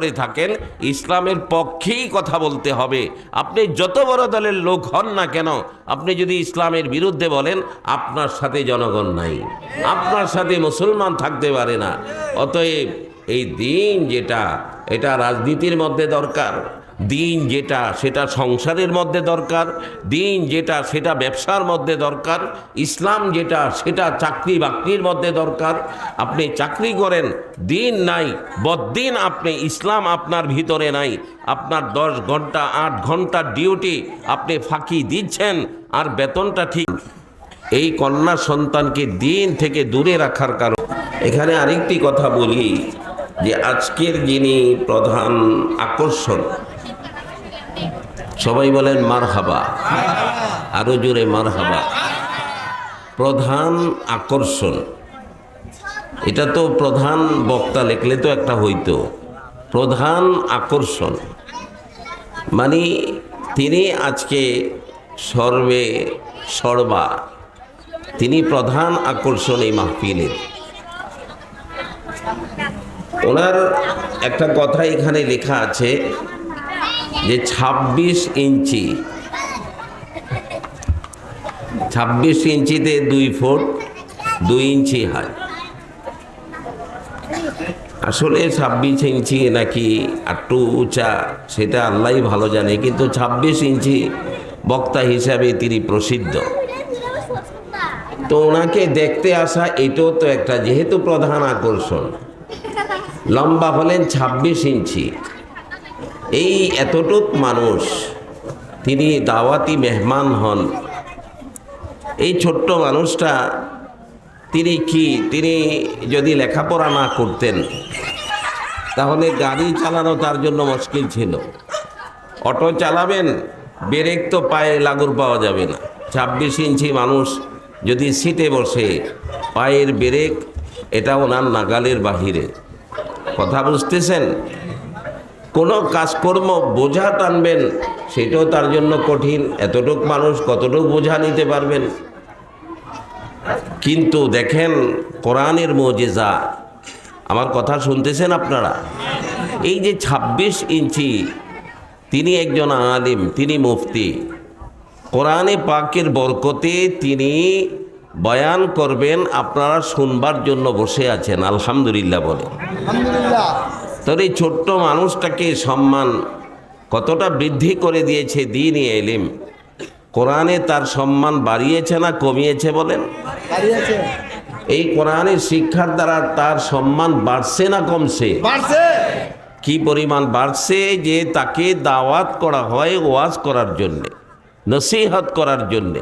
করে থাকেন, ইসলামের পক্ষেই কথা বলতে হবে। আপনি যত বড় দলের লোক হন না কেন, আপনি যদি ইসলামের বিরুদ্ধে বলেন, আপনার সাথে জনগণ নাই, আপনার সাথে মুসলমান থাকতে পারে না। অতএব এই দিন যেটা, এটা রাজনীতির মধ্যে দরকার, দিন যেটা সেটা সংসারের মধ্যে দরকার, দিন যেটা সেটা ব্যবসার মধ্যে দরকার, ইসলাম যেটা সেটা চাকরি বাকরির মধ্যে দরকার। আপনি চাকরি করেন, দিন নাই, বদ্দিন আপনি ইসলাম আপনার ভিতরে নাই, আপনার 10 ঘন্টা 8 ঘন্টা ডিউটি আপনি ফাঁকি দিচ্ছেন আর বেতনটা ঠিক। এই কন্যা সন্তানকে দিন থেকে দূরে রাখার কারণ। এখানে আরেকটি কথা বলি যে আজকের যিনি প্রধান আকর্ষণ, সবাই বলেন মারহাবা, আরো জোরে মারহাবা। প্রধান আকর্ষণ, এটা তো প্রধান বক্তা লিখলে তো একটা হইতো। প্রধান আকর্ষণ মানে তিনি আজকে সর্বে সর্বা, তিনি প্রধান আকর্ষণ এই মাহফিলের। ওনার একটা কথা এখানে লেখা আছে যে 26 ইঞ্চি, 26 ইঞ্চিতে 2 ফুট 2 ইঞ্চি হয়। আসলে 26 ইঞ্চি নাকি একটু উঁচা সেটা আল্লাহই ভালো জানে, কিন্তু 26 ইঞ্চি বক্তা হিসাবে তিনি প্রসিদ্ধ। তো ওনাকে দেখতে আসা এটাও তো একটা, যেহেতু প্রধান আকর্ষণ, লম্বা হলেন 26 ইঞ্চি। এই এতটুক মানুষ, তিনি দাওয়াতি মেহমান হন। এই ছোট্ট মানুষটা তিনি কি, তিনি যদি লেখাপড়া না করতেন তাহলে গাড়ি চালানো তার জন্য মুশকিল ছিল। অটো চালাবেন, ব্রেক তো পায়ে লাগুর পাওয়া যাবে না। 26 ইঞ্চি মানুষ যদি সিটে বসে, পায়ের ব্রেক এটা ওনার নাগালের বাহিরে। কথা বুঝতেছেন? কোনো কাজকর্ম বোঝা টানবেন সেটাও তার জন্য কঠিন। এতটুক মানুষ কতটুক বোঝা নিতে পারবেন? কিন্তু দেখেন কোরআনের মুজিজা, আমার কথা শুনতেছেন আপনারা? এই যে 26 ইঞ্চি, তিনি একজন আলিম, তিনি মুফতি, কোরআনে পাকের বরকতে তিনি বয়ান করবেন, আপনারা শুনবার জন্য বসে আছেন। আলহামদুলিল্লাহ বলে। তোর এই ছোট্ট মানুষটাকে সম্মান কতটা বৃদ্ধি করে দিয়েছে দ্বীনি ইলম। কোরআনে তার সম্মান বাড়িয়েছে না কমিয়েছে বলেন? এই কোরআনের শিক্ষার দ্বারা তার সম্মান বাড়ছে না কমছে? কি পরিমাণ বাড়ছে যে তাকে দাওয়াত করা হয় ওয়াজ করার জন্যে, নসিহত করার জন্যে।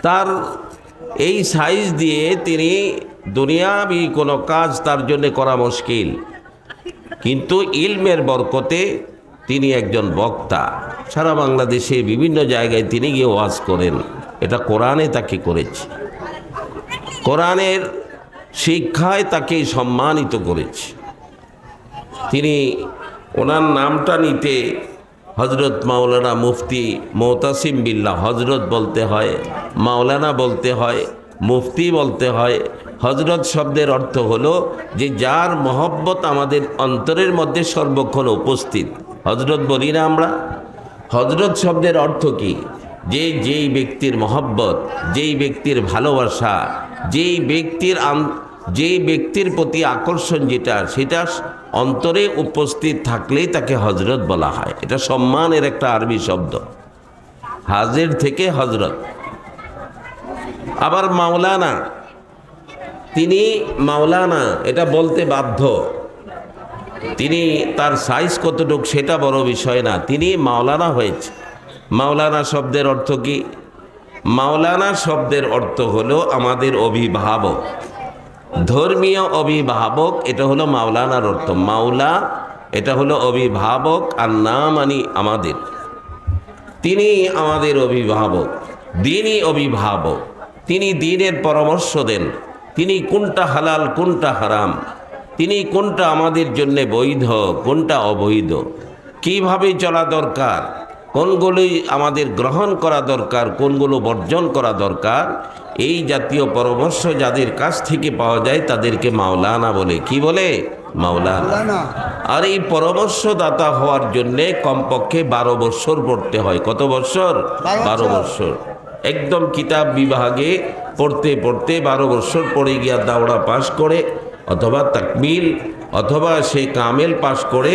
তার এই সাইজ দিয়ে তিনি দুনিয়াবি কোনো কাজ তার জন্য করা মুশকিল, কিন্তু ইলমের বরকতে তিনি একজন বক্তা। সারা বাংলাদেশে বিভিন্ন জায়গায় তিনি গিয়ে ওয়াজ করেন। এটা কোরআনে তাকে করেছে, কোরআনের শিক্ষায় তাকে সম্মানিত করেছে। তিনি, ওনার নামটা নিতে হজরত মাওলানা মুফতি মোতাসিম বিল্লাহ, হজরত বলতে হয়, মাওলানা বলতে হয়, মুফতি বলতে হয়। হজরত শব্দের অর্থ হলো যে যার মহব্বত আমাদের অন্তরের মধ্যে সর্বক্ষণ উপস্থিত। হজরত বলি না আমরা? হজরত শব্দের অর্থ কি? যে যেই ব্যক্তির মহব্বত, যেই ব্যক্তির ভালোবাসা, যেই ব্যক্তির প্রতি আকর্ষণ যেটা, সেটা অন্তরে উপস্থিত থাকলেই তাকে হজরত বলা হয়। এটা সম্মানের একটা আরবি শব্দ, হাজির থেকে হজরত। আবার মাওলানা, তিনি মাওলানা এটা বলতে বাধ্য। তিনি তার সাইজ কতটুক সেটা বড় বিষয় না, তিনি মাওলানা হয়েছে। মাওলানা শব্দের অর্থ কি? মাওলানা শব্দের অর্থ হলো আমাদের অভিভাবক, ধর্মীয় অভিভাবক। এটা হলো মাওলানার অর্থ। মাওলা এটা হলো অভিভাবক, আর না মানি আমাদের। তিনি আমাদের অভিভাবক, দ্বীনি অভিভাবক। তিনি দ্বীনের পরামর্শ দেন, তিনি কোনটা হালাল কোনটা হারাম, তিনি কোনটা আমাদের জন্য বৈধ কোনটা অবৈধ, কিভাবে চলা দরকার, কোনগুলোই আমাদের গ্রহণ করা দরকার, কোনগুলো বর্জন করা দরকার, এই জাতীয় পরামর্শ যাদের কাছ থেকে পাওয়া যায় তাদেরকে মাওলানা বলে। কি বলে? মাওলানা। আর এই পরামর্শদাতা হওয়ার জন্যে কমপক্ষে 12 বৎসর পড়তে হয়। কত বৎসর? 12 বৎসর। একদম কিতাব বিভাগে পড়তে পড়তে 12 বৎসর পড়ে গিয়া দাওড়া পাশ করে অথবা তাকমিল অথবা সে কামেল পাশ করে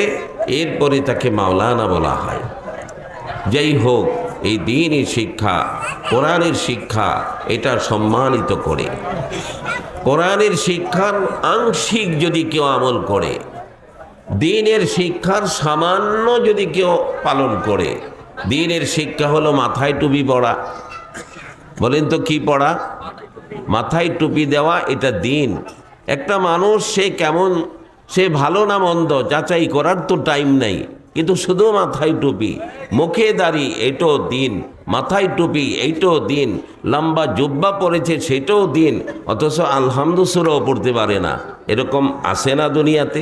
এরপরে তাকে মাওলানা বলা হয়। যাই হোক, এই দ্বীনি শিক্ষা, কোরআনের শিক্ষা, এটা সম্মানিত করে। কোরআনের শিক্ষার আংশিক যদি কেউ আমল করে, দ্বীনের শিক্ষার সামান্য যদি কেউ পালন করে, দ্বীনের শিক্ষা হলো মাথায় টুপি পড়া। বলেন তো কি পড়া? মাথায় টুপি দেওয়া, এটা দ্বীন। একটা মানুষ সে কেমন, সে ভালো না মন্দ যাচাই করার তো টাইম নাই, কিন্তু শুধু মাথায় টুপি, মুখে দাড়ি, এটাও দ্বীন। মাথায় টুপি, এইটাও দ্বীন। লম্বা জুব্বা পরেছে, সেটাও দ্বীন। অথচ আলহামদু সূরাও পড়তে পারে না। এরকম আছে না দুনিয়াতে?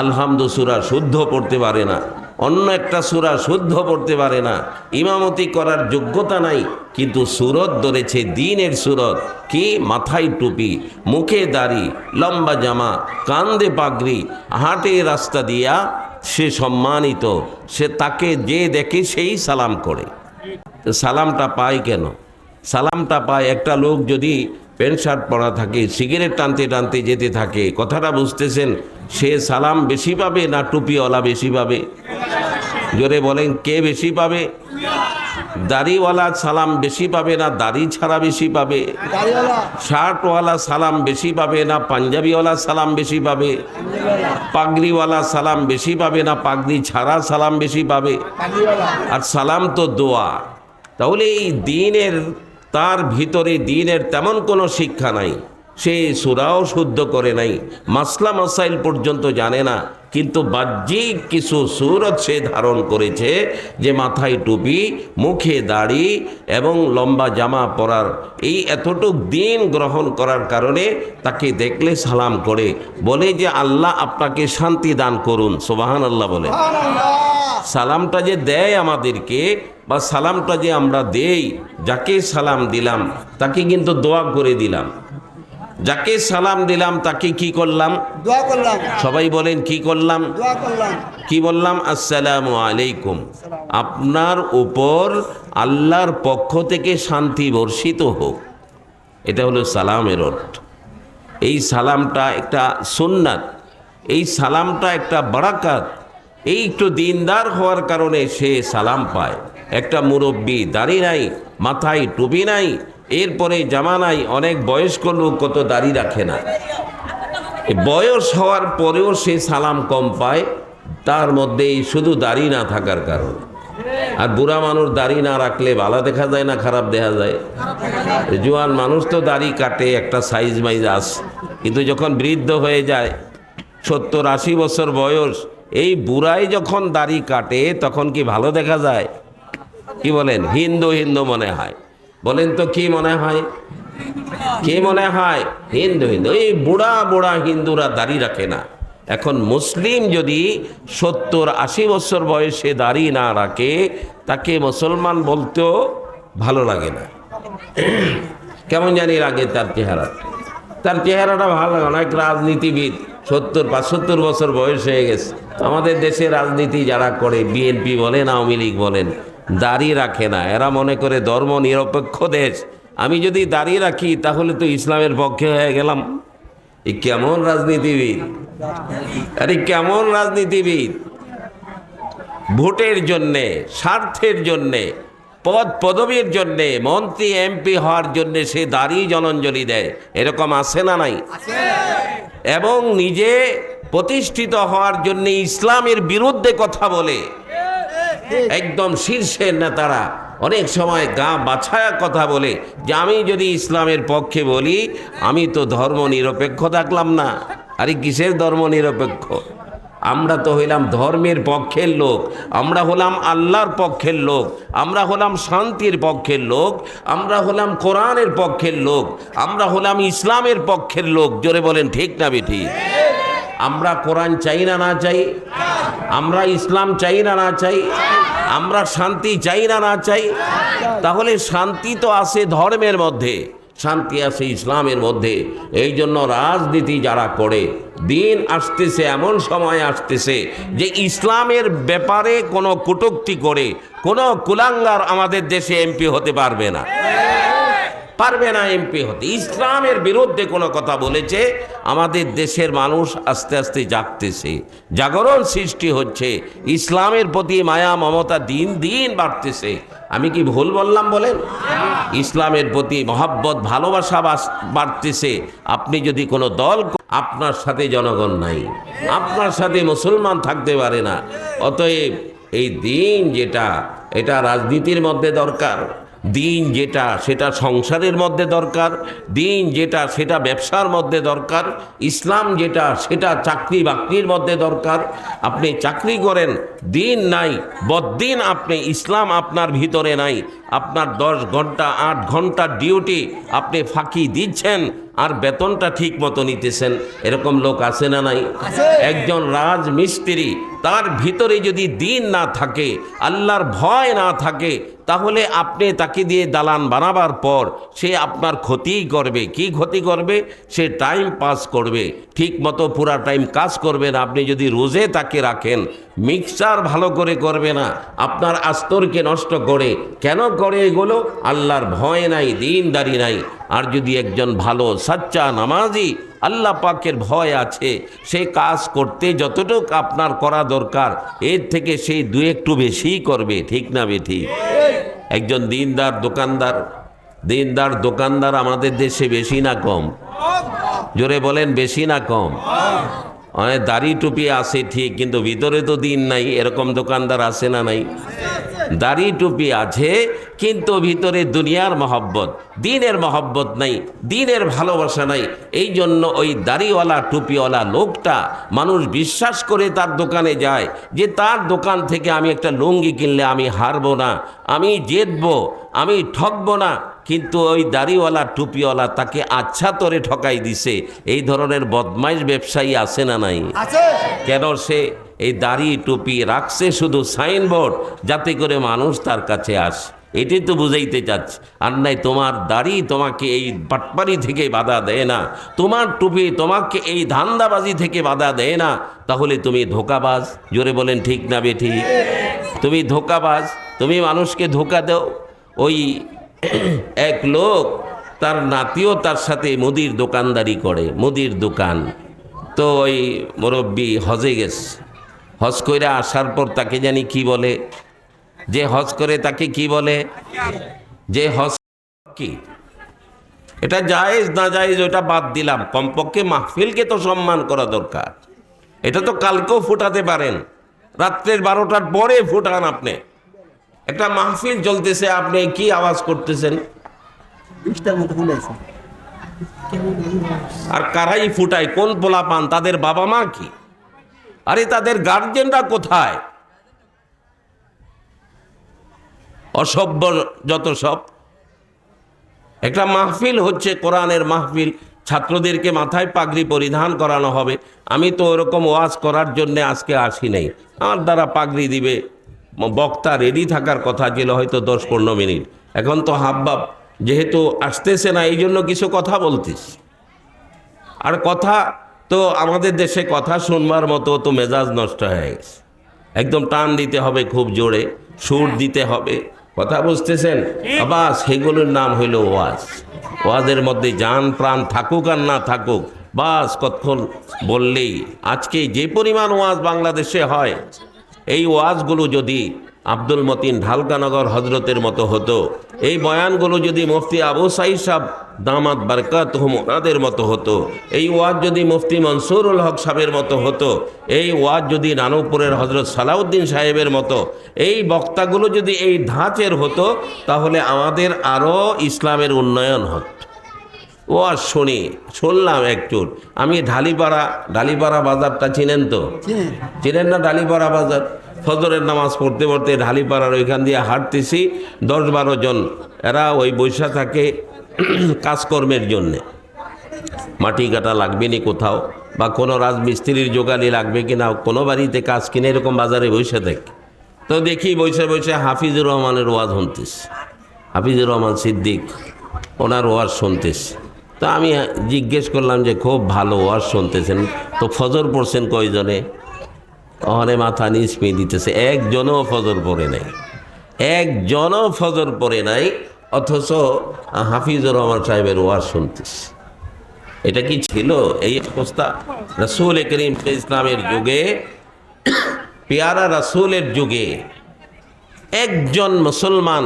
আলহামদু সূরা শুদ্ধ পড়তে পারে না, অন্য একটা সূরা শুদ্ধ পড়তে পারে না, ইমামতি করার যোগ্যতা নাই, কিন্তু সূরত ধরেছে দ্বীনের সূরত। কি? মাথায় টুপি, মুখে দাড়ি, লম্বা জামা, কান্দে পাগড়ি, হাঁটে রাস্তা দিয়া, সে সম্মানিত। সে তাকে যে দেখে সেই সালাম করে। সালামটা পায় কেন? সালামটা পায় একটা লোক যদি প্যান্ট শার্ট পরা থাকে, সিগারেট টানতে টানতে যেতে থাকে, কথাটা বুঝতেছেন? সে সালাম বেশি পাবে না টুপিওয়ালা বেশি পাবে? জোরে বলেন, কে বেশি পাবে? দাড়িওয়ালা সালাম বেশি পাবে না দাড়ি ছাড়া বেশি পাবে? শার্টওয়ালা সালাম বেশি পাবে না পাঞ্জাবিওয়ালা সালাম বেশি পাবে? পাগড়িওয়ালা সালাম বেশি পাবে না পাগড়ি ছাড়া সালাম বেশি পাবে? আর সালাম তো দোয়া। তাহলে এই দ্বীনের, তার ভিতরে দ্বীনের তেমন কোনো শিক্ষা নাই। সে সূরাও শুদ্ধ করে নাই, মাসলা মাসাইল পর্যন্ত জানে না, কিন্তু বাহ্যিক কিছু সূরত সে ধারণ করেছে, যে মাথায় টুপি, মুখে দাড়ি এবং লম্বা জামা পরার, এই এতটুক দ্বীন গ্রহণ করার কারণে তাকে দেখলে সালাম করে, বলে যে আল্লাহ আপনাকে শান্তি দান করুন। সুবহানাল্লাহ বলে। সালামটা যে দেয় আমাদেরকে, বা সালামটা যে আমরা দেই, যাকে সালাম দিলাম তাকে কিন্তু দোয়া করে দিলাম। যাকে সালাম দিলাম তাকে কি করলাম? দোয়া করলাম। সবাই বলেন কি করলাম? দোয়া করলাম। কি বললাম? আসসালামু আলাইকুম, আপনার উপর আল্লাহর পক্ষ থেকে শান্তি বর্ষিত হোক। এটা হলো সালামের অর্থ। এই সালামটা একটা সুন্নাত, এই সালামটা একটা বারাকাত। এই একটু দিনদার হওয়ার কারণে সে সালাম পায়। একটা মুরব্বী, দাড়ি নাই, মাথায় টুপি নাই, এরপরে জামা নাই, অনেক বয়স্ক লোক কত দাড়ি রাখে না, বয়স হওয়ার পরেও সে সালাম কম পায়, তার মধ্যে শুধু দাড়ি না থাকার কারণে। আর বুড়া মানুষ দাড়ি না রাখলে ভালো দেখা যায় না খারাপ দেখা যায়? জোয়ান মানুষ তো দাড়ি কাটে, একটা সাইজ মাইজ আছে, কিন্তু যখন বৃদ্ধ হয়ে যায়, 70-80 বছর বয়স, এই বুড়াই যখন দাড়ি কাটে তখন কি ভালো দেখা যায়? কি বলেন? হিন্দু হিন্দু মনে হয়। বলেন তো কি মনে হয়? কি মনে হয়? হিন্দু হিন্দু। এই বুড়া বুড়া হিন্দুরা দাড়ি রাখে না। এখন মুসলিম যদি 70-80 বছর বয়সে দাড়ি না রাখে, তাকে মুসলমান বলতেও ভালো লাগে না, কেমন জানি লাগে তার চেহারা। তার চেহারাটা ভালো লাগে। অনেক রাজনীতিবিদ 70-75 বছর বয়স হয়ে গেছে, আমাদের দেশে রাজনীতি যারা করে, বিএনপি বলেন, আওয়ামী লীগ বলেন, দাড়ি রাখে না। এরা মনে করে ধর্ম নিরপেক্ষ দেশ, আমি যদি দাড়ি রাখি তাহলে তো ইসলামের পক্ষে হয়ে গেলাম। এই কেমন রাজনীতিবিদ! আরে কেমন রাজনীতিবিদ! ভোটের জন্যে, স্বার্থের জন্যে, পদ পদবীর জন্যে, মন্ত্রী এমপি হওয়ার জন্যে সে দাড়ি জলাঞ্জলি দেয়। এরকম আছে না নাই? এবং নিজে প্রতিষ্ঠিত হওয়ার জন্য ইসলামের বিরুদ্ধে কথা বলে। একদম শীর্ষের নেতারা অনেক সময় গা বাছায়া কথা বলে যে আমি যদি ইসলামের পক্ষে বলি, আমি তো ধর্ম নিরপেক্ষ থাকলাম না। আরে কিসের ধর্ম নিরপেক্ষ? আমরা তো হইলাম ধর্মের পক্ষের লোক, আমরা হলাম আল্লাহর পক্ষের লোক, আমরা হলাম শান্তির পক্ষের লোক, আমরা হলাম কোরআনের পক্ষের লোক, আমরা হলাম ইসলামের পক্ষের লোক। জোরে বলেন ঠিক না বেঠি? আমরা কোরআন চাই না না চাই? আমরা ইসলাম চাই না না চাই? আমরা শান্তি চাই না না চাই? তাহলে শান্তি তো আছে ধর্মের মধ্যে, শান্তি আছে ইসলামের মধ্যে। এই জন্য রাজনীতি যারা করে, দিন আসতেছে, এমন সময় আসতেছে যে ইসলামের ব্যাপারে কোনো কটূক্তি করে কোনো কুলাঙ্গার আমাদের দেশে এমপি হতে পারবে না, পারবে না এমপি হতে। ইসলামের বিরুদ্ধে কোনো কথা বলেছে, আমাদের দেশের মানুষ আস্তে আস্তে জাগতেছে, জাগরণ সৃষ্টি হচ্ছে, ইসলামের প্রতি মায়া মমতা দিন দিন বাড়তেছে। আমি কি ভুল বললাম বলেন? ইসলামের প্রতি মহব্বত ভালোবাসা বাড়তেছে। আপনি যদি কোনো দল, আপনার সাথে জনগণ নাই, আপনার সাথে মুসলমান থাকতে পারে না। অতএব এই দিন যেটা, এটা রাজনীতির মধ্যে দরকার, দিন যেটা সেটা সংসারের মধ্যে দরকার, দিন যেটা সেটা ব্যবসার মধ্যে দরকার, ইসলাম যেটা সেটা চাকরি বাকরির মধ্যে দরকার। আপনি চাকরি করেন, দিন নাই, বদ্দিন আপনি ইসলাম আপনার ভিতরে নাই, আপনার 10 ঘন্টা 8 ঘন্টার ডিউটি আপনি ফাঁকি দিচ্ছেন আর বেতনটা ঠিক মতো নিতেছেন। এরকম লোক আছে না নাই? একজন রাজমিস্ত্রি, তার ভিতরে যদি দিন না থাকে, আল্লাহর ভয় না থাকে, তাহলে আপনি তাকে দিয়ে দালান বানাবার পর সে আপনার ক্ষতিই করবে। কি ক্ষতি করবে? সে টাইম পাস করবে, ঠিক মতো পুরা টাইম কাজ করবে না। আপনি যদি রোজে তাকে রাখেন, মিক্সচার ভালো করে করবে না, আপনার আস্তরকে নষ্ট করে। কেন করে এগুলো? আল্লাহর ভয় নাই, দিনদারি নাই। আর যদি একজন ভালো সাচ্চা নামাজি, আল্লাহ পাকের ভয় আছে, সে কাজ করতে যতটুকু আপনার করা দরকার এর থেকে সেই 2 একটু বেশিই করবে। ঠিক না বেঠিক? একজন দিনদার দোকানদার আমাদের দেশে বেশি না কম? জোরে বলেন, বেশি না কম? অনেক দাড়ি টুপি আছে ঠিক, কিন্তু ভিতরে তো দিন নাই। এরকম দোকানদার আছে না নাই? দাড়ি টুপি আছে কিন্তু ভিতরে দুনিয়ার মহব্বত, দিনের মহব্বত নাই, দিনের ভালোবাসা নাই। এই জন্য ওই দাড়িওয়ালা টুপিওয়ালা লোকটা, মানুষ বিশ্বাস করে তার দোকানে যায় যে তার দোকান থেকে আমি একটা লুঙ্গি কিনলে আমি হারবো না, আমি জিতবো, আমি ঠকবো না। কিন্তু ওই দাড়িওয়ালা টুপিওয়ালা তাকে আচ্ছা তরে ঠকাই দিছে। এই ধরনের বদমাইশ ব্যবসায়ী আছে না নাই? কেন? সে এই দাড়ি টুপি রাখছে শুধু সাইনবোর্ড, যাতে করে মানুষ তার কাছে আসে। এটাই তো বুঝাইতে চাচ্ছে। আর নাই, তোমার দাড়ি তোমাকে এই বাটপারি থেকে বাধা দেয় না, তোমার টুপি তোমাকে এই ধান্দাবাজি থেকে বাধা দেয় না, তাহলে তুমি ধোকাবাজ। জোরে বলেন, ঠিক না বেঠিক? তুমি ধোকাবাজ, তুমি মানুষকে ধোকা দাও। ওই এক লোক, তার নাতিও তার সাথে মুদির দোকানদারি করে, মুদির দোকান। তো ওই মুরব্বী হজে গেছে, হজ করে আসার পর তাকে জানি কি বলে, যে হজ করে তাকে কি বলে, যে হজ কি, এটা জায়েজ না জায়েজ ওটা বাদ দিলাম, কমপক্ষে মাহফিলকে তো সম্মান করা দরকার। এটা তো কালকেও ফুটাতে পারেন, রাত্রের 12টার পরে ফুটান। আপনি একটা মাহফিল চলতেছে, আপনি কি আওয়াজ করতেছেন? আর কারাই ফুটায়? কোন পোলা পান? তাদের বাবা মা কি? আরে তাদের গার্জেনরা কোথায়? অসভ্য যত সব। একটা মাহফিল হচ্ছে, কোরআনের মাহফিল, ছাত্রদেরকে মাথায় পাগড়ি পরিধান করানো হবে। আমি তো ওরকম ওয়াজ করার জন্য আজকে আসি নাই। আমার দ্বারা পাগড়ি দিবে বক্তা রেডি থাকার কথা ছিল হয়তো 10-15 মিনিট। এখন তো হাবভাব যেহেতু আসতেছে না, এই জন্য কিছু কথা বলতিস। আর কথা তো আমাদের দেশে কথা শুনবার মতো তো মেজাজ নষ্ট হয়ে গেছে। একদম টান দিতে হবে, খুব জোরে সুর দিতে হবে, কথা বুঝতেছেন? আবার সেগুলোর নাম হইল ওয়াজ। ওয়াজের মধ্যে জান প্রাণ থাকুক আর না থাকুক, বাস কতক্ষণ বললেই। আজকে যে পরিমাণ ওয়াজ বাংলাদেশে হয়, এই ওয়াজগুলো যদি আব্দুল মতিন ঢালকানগর হজরতের মতো হতো, এই বয়ানগুলো যদি মুফতি আবু সাঈদ সাহেব দামাত বারকাতুহুম ওনাদের মতো হতো, এই ওয়াজ যদি মুফতি মনসুরুল হক সাহেবের মতো হতো, এই ওয়াজ যদি নানুপুরের হজরত সালাউদ্দিন সাহেবের মতো, এই বক্তাগুলো যদি এই ধাঁচের হতো, তাহলে আমাদের আরও ইসলামের উন্নয়ন হতো। ওয়াজ শুনলাম একটু। আমি ঢালিপাড়া বাজারটা চিনেন তো? চিনেন না ঢালিপাড়া বাজার? ফজরের নামাজ পড়তে পড়তে ঢালিপাড়ার ওইখান দিয়ে হাঁটতেছি, 10-12 জন, এরা ওই বৈশা থাকে কাজকর্মের জন্যে। মাটি কাটা লাগবে নি কোথাও, বা কোনো রাজমিস্ত্রির জোগালি লাগবে কিনা, কোনো বাড়িতে কাজ কিনে এরকম বাজারে বসে থাকে। তো দেখি বসে বসে হাফিজুর রহমানের ওয়াজ শুনতেছি। হাফিজুর রহমান সিদ্দিক ওনার ওয়াজ শুনতেছি। তো আমি জিজ্ঞেস করলাম যে খুব ভালো ওয়াজ শুনতেছেন, তো ফজর পড়ছেন কয়জনে? ওখানে মাথা নিচ পেয়ে দিতেছে, একজনও ফজর পড়ে নাই, একজনও ফজর পড়ে নাই, অথচ হাফিজুর রহমান সাহেবের ওয়াজ শুনতেছি। এটা কি ছিল এই অবস্থা? রাসূল করিম ইসলামের যুগে, পেয়ারা রাসূলের যুগে একজন মুসলমান,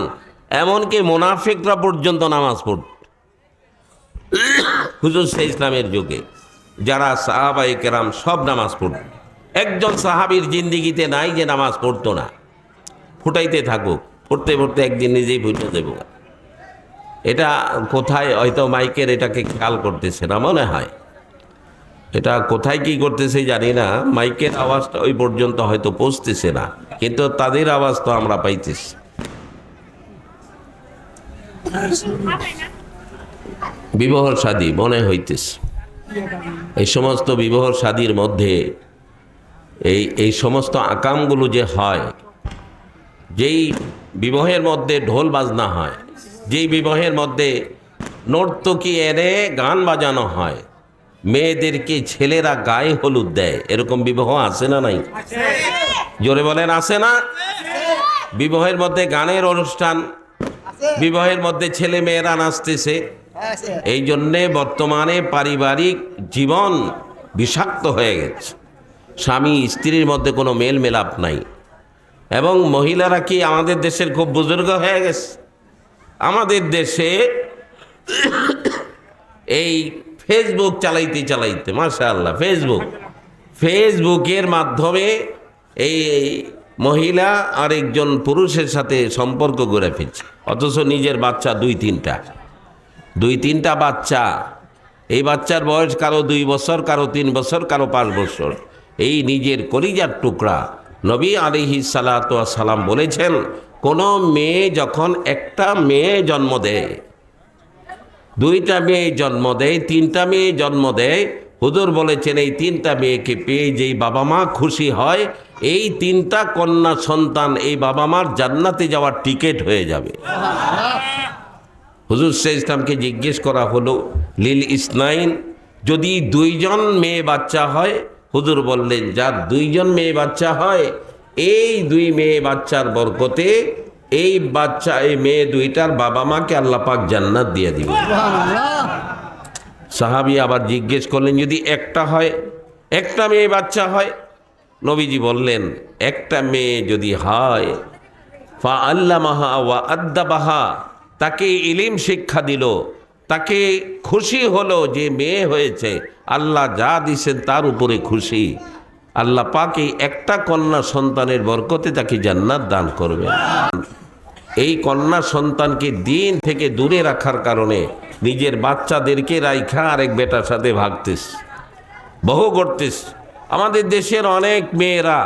এমনকি মুনাফিকরা পর্যন্ত নামাজ পড়ত হুজুর ইসলামের যুগে। যারা সাহাবায়ে কেরাম সব নামাজ পড়ত। একজন সাহাবীর জিন্দিগিতে নাই যে নামাজ পড়তো না। ফুটাইতে থাকুক, পড়তে পড়তে একদিন নিজেই ফুটে দেব। এটা কোথায়, হয়তো মাইকের এটাকে খেয়াল করতেছে না মনে হয়, এটা কোথায় কি করতেছে জানি না, মাইকের আওয়াজটা ওই পর্যন্ত হয়তো পৌঁছতেছে না, কিন্তু তাদের আওয়াজ তো আমরা পাইতেছি। বিবাহ শাদী মনে হইতেছে, এই সমস্ত বিবাহ শাদীর মধ্যে এই সমস্ত আকামগুলো যে হয়, যেই বিবাহের মধ্যে ঢোল বাজনা হয়, যেই বিবাহের মধ্যে নর্তকী এনে গান বাজানো হয়, মেয়েদেরকে ছেলেরা গায়ে হলুদ দেয়, এরকম বিবাহ আছে না নাই? জোরে বলেন আছে না? বিবাহের মধ্যে গানের অনুষ্ঠান, বিবাহের মধ্যে ছেলে মেয়েরা নাচতেছে। এই জন্যে বর্তমানে পারিবারিক জীবন বিষাক্ত হয়ে গেছে, স্বামী স্ত্রীর মধ্যে কোনো মেল মেলাপ নাই। এবং মহিলারা কি আমাদের দেশের খুব বুজুর্গ হয়ে গেছে? আমাদের দেশে এই ফেসবুক চালাইতে চালাইতে মাশাআল্লাহ, ফেসবুকের মাধ্যমে এই মহিলা আরেকজন পুরুষের সাথে সম্পর্ক গড়ে ফেলছে, অথচ নিজের বাচ্চা দুই তিনটা বাচ্চা। এই বাচ্চার বয়স কারো 2 বছর, কারো 3 বছর, কারো 5 বছর। এই নিজের কলিজার টুকরা। নবী আলাইহিস সালাতু ওয়াস সালাম বলেছেন, কোনো মেয়ে যখন একটা মেয়ে জন্ম দেয়, 2টা মেয়ে জন্ম দেয়, 3টা মেয়ে জন্ম দেয়, হুজুর বলেছেন এই 3টা মেয়েকে পেয়ে যেই বাবা মা খুশি হয়, এই 3টা কন্যা সন্তান এই বাবা মার জান্নাতে যাওয়ার টিকিট হয়ে যাবে। হুজুর ইসলামকে জিজ্ঞেস করা হলো, লিল ইসনাইন, যদি 2জন মেয়ে বাচ্চা হয়? হুজুর বললেন, যার 2জন মেয়ে বাচ্চা হয়, এই 2 মেয়ে বাচ্চার বরকতে এই মেয়ে 2টার বাবা মাকে আল্লাহ পাক জান্নাত দিয়ে দিবে। সাহাবী আবার জিজ্ঞেস করলেন, যদি একটা হয়, একটা মেয়ে বাচ্চা হয়? নবীজি বললেন, একটা মেয়ে যদি হয়, ফা আল্লামাহা ওয়া আদ্দাবাহা, তাকে ইলম শিক্ষা দিল, তাকে খুশি হলো যে মেয়ে হয়েছে, আল্লাহ যা দিছেন তার উপরে খুশি, আল্লাহ পাক এই একটা কন্যা সন্তানের বরকতে তাকে জান্নাত দান করবেন। এই কন্যা সন্তানকে দিন থেকে দূরে রাখার কারণে নিজের বাচ্চাদেরকে রাইখা আরেক বেটার সাথে ভাগতেস, বহু করতেস। আমাদের দেশের অনেক মেয়েরা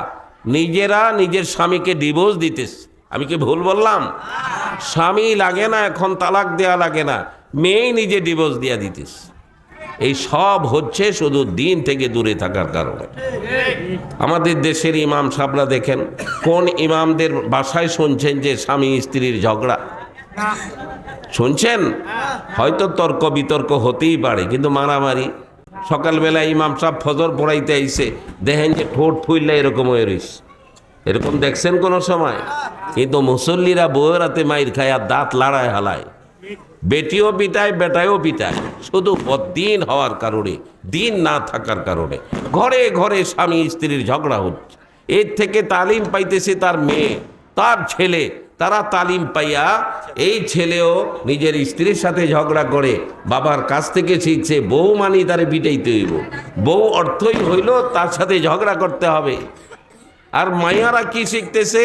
নিজেরা নিজের স্বামীকে ডিভোর্স দিতেস। আমি কি ভুল বললাম? স্বামী লাগে না, এখন তালাক দেয়া লাগে না, মেয়েই নিজে ডিভোর্স দিয়া দিতেস। এই সব হচ্ছে শুধু দিন থেকে দূরে থাকার কারণে। আমাদের দেশের ইমাম সাহেবরা দেখেন, কোন ইমামদের বাসায় শুনছেন যে স্বামী স্ত্রীর ঝগড়া? শুনছেন? হয়তো তর্ক বিতর্ক হতেই পারে, কিন্তু মারামারি। সকালবেলা ইমাম সাহেব ফজর পড়াইতে আইছে, দেখেন যে ঠোঁট ফুইল্লা এরকম হয়ে রইছে, এরকম দেখছেন কোনো সময়? কিন্তু মুসল্লিরা বউয়ের রাতে মাইর খায় আর দাঁত লড়ায় হালায়, বেটিও পিটায় বেটায়ও পিটায়, শুধু দিন হওয়ার কারণে, দিন না থাকার কারণে ঘরে ঘরে স্বামী স্ত্রীর ঝগড়া হচ্ছে। এর থেকে তালিম পাইতেছে তার মেয়ে, তার ছেলে, তারা তালিম পাইয়া এই ছেলেও নিজের স্ত্রীর সাথে ঝগড়া করে, বাবার কাছ থেকে শিখছে বউ মানি তারে পিটাইতে হইব, বউ অর্থই হইল তার সাথে ঝগড়া করতে হবে। আর মাইয়ারা কি শিখতেছে?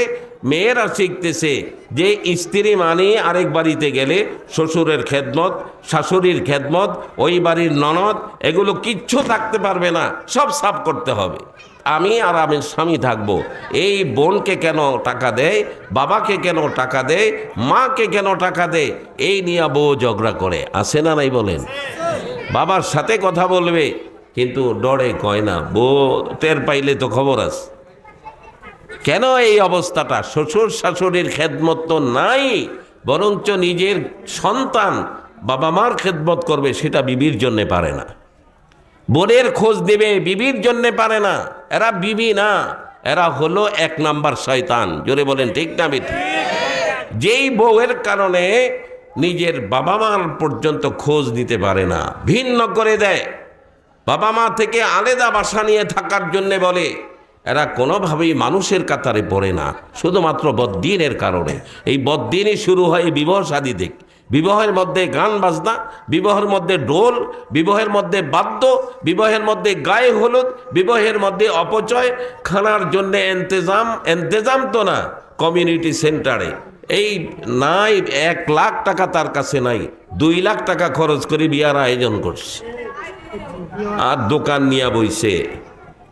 মেয়েরা শিখতেছে যে স্ত্রী মানে আরেক বাড়িতে গেলে শ্বশুরের খেদমত, শাশুড়ির খেদমত, ওই বাড়ির ননদ, এগুলো কিচ্ছু থাকতে পারবে না, সব সাফ করতে হবে। আমি আর আমার স্বামী থাকবো। এই বোনকে কেন টাকা দেয়, বাবাকে কেন টাকা দেয়, মাকে কেন টাকা দেয়, এই নিয়ে বউ ঝগড়া করে, আছে না নাই বলেন? বাবার সাথে কথা বলবে কিন্তু ডরে কয় না, বউ টের পাইলে তো খবর আছে। কেন এই অবস্থাটা? শ্বশুর শাশুড়ির খেদমত তো নাই, বরঞ্চ নিজের সন্তান বাবা মার খেদমত করবে সেটা বিবির জন্যে পারে না। বোনের খোঁজ দেবে বিবির জন্যে পারে না। এরা বিবি না, এরা হলো 1 নাম্বার শয়তান। জোরে বলেন ঠিক না বেটি? যেই বউয়ের কারণে নিজের বাবা মার পর্যন্ত খোঁজ নিতে পারে না, ভিন্ন করে দেয়, বাবা মা থেকে আলাদা বাসা নিয়ে থাকার জন্যে বলে, এরা কোনোভাবেই মানুষের কাতারে পড়ে না, শুধুমাত্র বদ্দিনের কারণে। এই বদ্দিনই শুরু হয় বিবাহ শাদী থেকে। বিবাহের মধ্যে গান বাজনা, বিবাহের মধ্যে ডোল, বিবাহের মধ্যে বাদ্য, বিবাহের মধ্যে গায়ে হলুদ, বিবাহের মধ্যে অপচয়, খানার জন্য এন্তেজাম তো না, কমিউনিটি সেন্টারে এই নাই 1 লাখ টাকা তার কাছে নাই, 2 লাখ টাকা খরচ করে বিয়ার আয়োজন করছে। আর দোকান নিয়ে বইছে,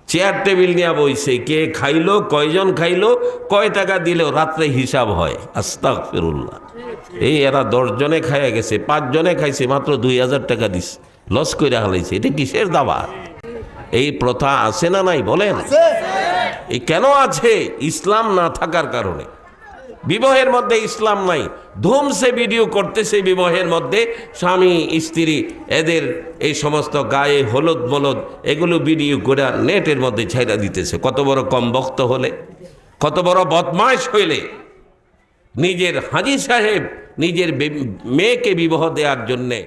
চেয়ার টেবিল নিয়ে বইছে, কে খাইলো, কয়জন খাইলো, কয় টাকা দিলেও রাত্রে হিসাব হয়। আস্তাগফিরুল্লাহ। এই এরা 10 জনে খাইয়া গেছে, 5 জনে খাইছে, মাত্র 2000 টাকা দিছে, লস কইরা হালাইছে। এটা কিসের দাওয়াত? এই প্রথা আছে না নাই বলেন? এই কেন আছে? ইসলাম না থাকার কারণে। বিবাহের মধ্যে ইসলাম নাই, ধুমসে ভিডিও করতেছে বিবাহের মধ্যে, স্বামী স্ত্রী এদের এই সমস্ত গায়ে হলুদ বলদ এগুলো ভিডিও করে নেটের মধ্যে ছাইড়া দিতেছে। কত বড় কম বক্ত হলে, কত বড় বদমাশ হইলে নিজের হাজী সাহেব নিজের মেয়েকে বিবাহ দেওয়ার জন্যে